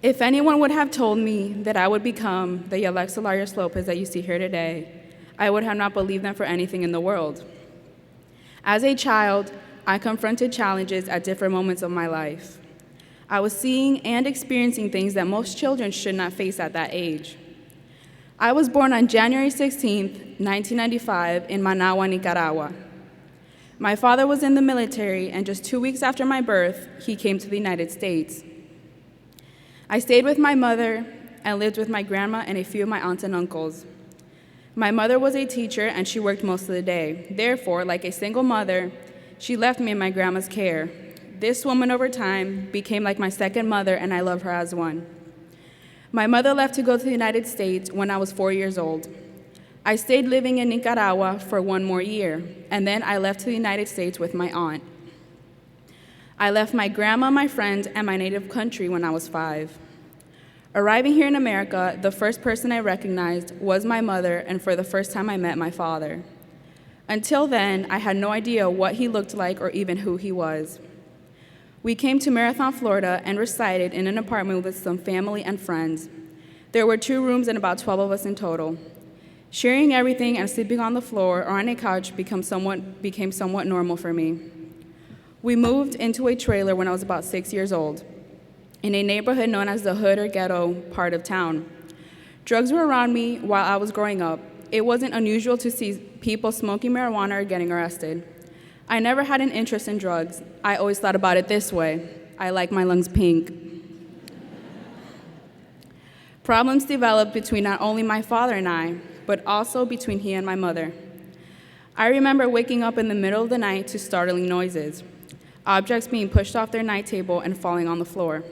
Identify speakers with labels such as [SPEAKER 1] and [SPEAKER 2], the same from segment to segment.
[SPEAKER 1] If anyone would have told me that I would become the Yelixa Larios-Lopex that you see here today, I would have not believed them for anything in the world. As a child, I confronted challenges at different moments of my life. I was seeing and experiencing things that most children should not face at that age. I was born on January 16, 1995, in Managua, Nicaragua. My father was in the military, and just 2 weeks after my birth, he came to the United States. I stayed with my mother and lived with my grandma and a few of my aunts and uncles. My mother was a teacher, and she worked most of the day. Therefore, like a single mother, she left me in my grandma's care. This woman, over time, became like my second mother, and I love her as one. My mother left to go to the United States when I was 4 years old. I stayed living in Nicaragua for 1 more year, and then I left to the United States with my aunt. I left my grandma, my friends, and my native country when I was 5. Arriving here in America, the first person I recognized was my mother, and for the first time I met my father. Until then, I had no idea what he looked like or even who he was. We came to Marathon, Florida, and resided in an apartment with some family and friends. There were 2 rooms and about 12 of us in total. Sharing everything and sleeping on the floor or on a couch became somewhat normal for me. We moved into a trailer when I was about 6 years old, in a neighborhood known as the hood or ghetto part of town. Drugs were around me while I was growing up. It wasn't unusual to see people smoking marijuana or getting arrested. I never had an interest in drugs. I always thought about it this way: I like my lungs pink. Problems developed between not only my father and I, but also between he and my mother. I remember waking up in the middle of the night to startling noises, objects being pushed off their night table and falling on the floor.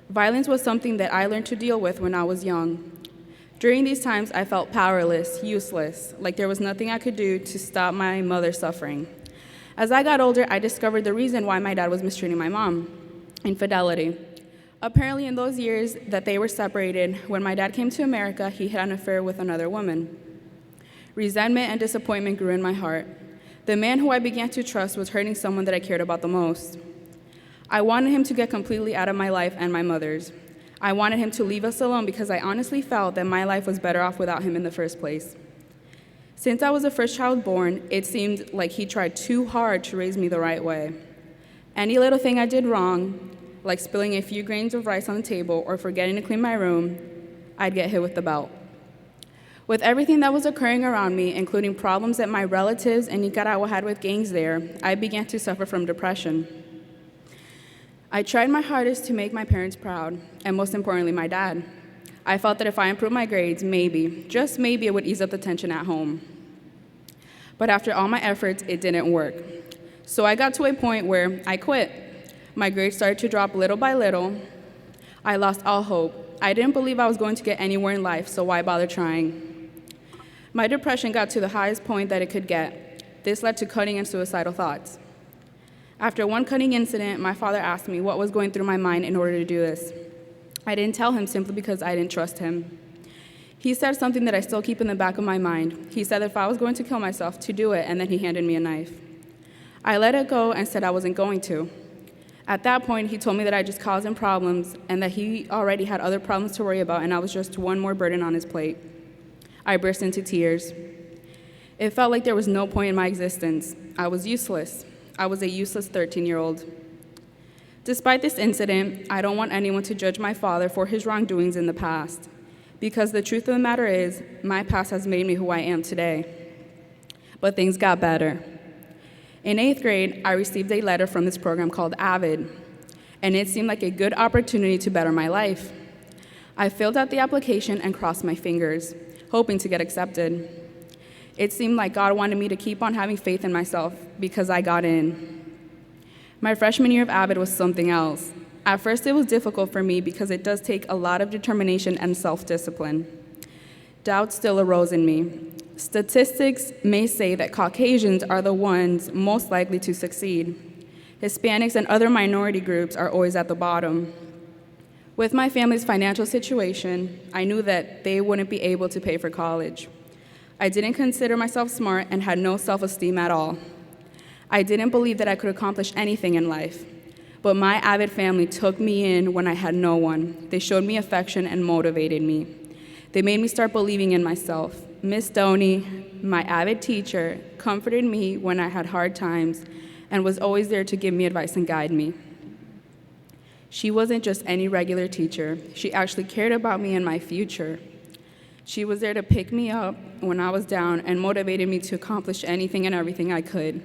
[SPEAKER 1] Violence was something that I learned to deal with when I was young. During these times, I felt powerless, useless, like there was nothing I could do to stop my mother's suffering. As I got older, I discovered the reason why my dad was mistreating my mom: infidelity. Apparently, in those years that they were separated, when my dad came to America, he had an affair with another woman. Resentment and disappointment grew in my heart. The man who I began to trust was hurting someone that I cared about the most. I wanted him to get completely out of my life and my mother's. I wanted him to leave us alone because I honestly felt that my life was better off without him in the first place. Since I was the first child born, it seemed like he tried too hard to raise me the right way. Any little thing I did wrong, like spilling a few grains of rice on the table or forgetting to clean my room, I'd get hit with the belt. With everything that was occurring around me, including problems that my relatives in Nicaragua had with gangs there, I began to suffer from depression. I tried my hardest to make my parents proud, and most importantly, my dad. I felt that if I improved my grades, maybe, just maybe, it would ease up the tension at home. But after all my efforts, it didn't work. So I got to a point where I quit. My grades started to drop little by little. I lost all hope. I didn't believe I was going to get anywhere in life, so why bother trying? My depression got to the highest point that it could get. This led to cutting and suicidal thoughts. After one cutting incident, my father asked me what was going through my mind in order to do this. I didn't tell him simply because I didn't trust him. He said something that I still keep in the back of my mind. He said that if I was going to kill myself, to do it, and then he handed me a knife. I let it go and said I wasn't going to. At that point, he told me that I just caused him problems and that he already had other problems to worry about, and I was just one more burden on his plate. I burst into tears. It felt like there was no point in my existence. I was useless. I was a useless 13-year-old. Despite this incident, I don't want anyone to judge my father for his wrongdoings in the past, because the truth of the matter is, my past has made me who I am today. But things got better. In 8th grade, I received a letter from this program called AVID, and it seemed like a good opportunity to better my life. I filled out the application and crossed my fingers, hoping to get accepted. It seemed like God wanted me to keep on having faith in myself because I got in. My freshman year of AVID was something else. At first, it was difficult for me because it does take a lot of determination and self-discipline. Doubt still arose in me. Statistics may say that Caucasians are the ones most likely to succeed. Hispanics and other minority groups are always at the bottom. With my family's financial situation, I knew that they wouldn't be able to pay for college. I didn't consider myself smart and had no self-esteem at all. I didn't believe that I could accomplish anything in life. But my AVID family took me in when I had no one. They showed me affection and motivated me. They made me start believing in myself. Miss Stoney, my AVID teacher, comforted me when I had hard times and was always there to give me advice and guide me. She wasn't just any regular teacher. She actually cared about me and my future. She was there to pick me up when I was down and motivated me to accomplish anything and everything I could.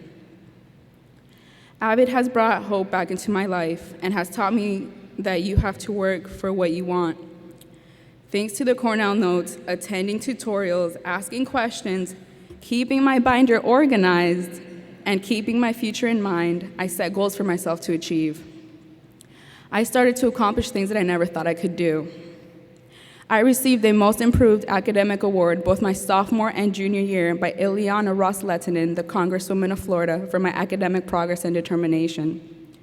[SPEAKER 1] AVID has brought hope back into my life and has taught me that you have to work for what you want. Thanks to the Cornell notes, attending tutorials, asking questions, keeping my binder organized, and keeping my future in mind, I set goals for myself to achieve. I started to accomplish things that I never thought I could do. I received the Most Improved Academic Award both my sophomore and junior year by Ileana Ross-Lehtinen, the Congresswoman of Florida, for my academic progress and determination.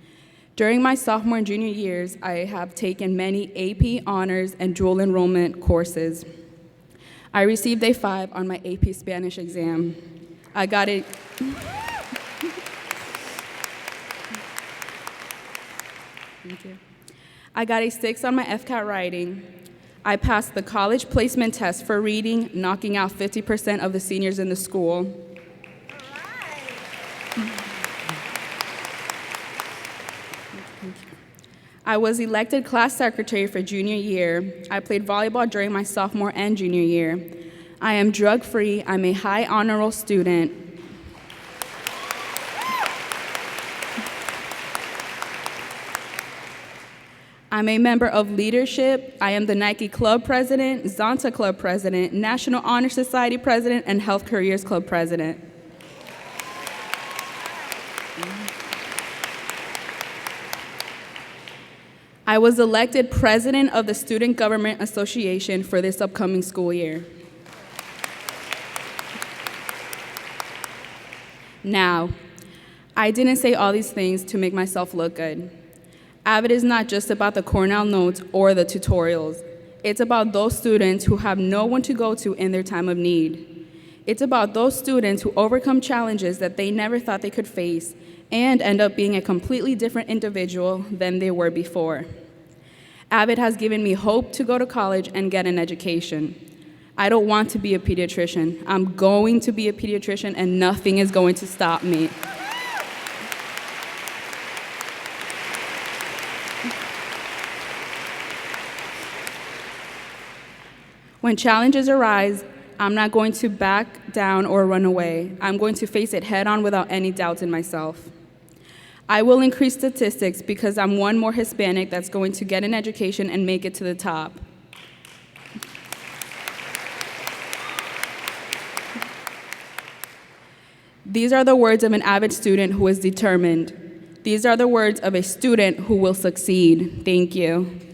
[SPEAKER 1] During my sophomore and junior years, I have taken many AP honors and dual enrollment courses. I received a 5 on my AP Spanish exam. I got a Thank you. I got a 6 on my FCAT writing. I passed the college placement test for reading, knocking out 50% of the seniors in the school. I was elected class secretary for junior year. I played volleyball during my sophomore and junior year. I am drug-free. I'm a high honor roll student. I'm a member of leadership. I am the Nike Club President, Zonta Club President, National Honor Society President, and Health Careers Club President. I was elected President of the Student Government Association for this upcoming school year. Now, I didn't say all these things to make myself look good. AVID is not just about the Cornell notes or the tutorials. It's about those students who have no one to go to in their time of need. It's about those students who overcome challenges that they never thought they could face and end up being a completely different individual than they were before. AVID has given me hope to go to college and get an education. I don't want to be a pediatrician. I'm going to be a pediatrician, and nothing is going to stop me. When challenges arise, I'm not going to back down or run away. I'm going to face it head on without any doubts in myself. I will increase statistics because I'm one more Hispanic that's going to get an education and make it to the top. These are the words of an AVID student who is determined. These are the words of a student who will succeed. Thank you.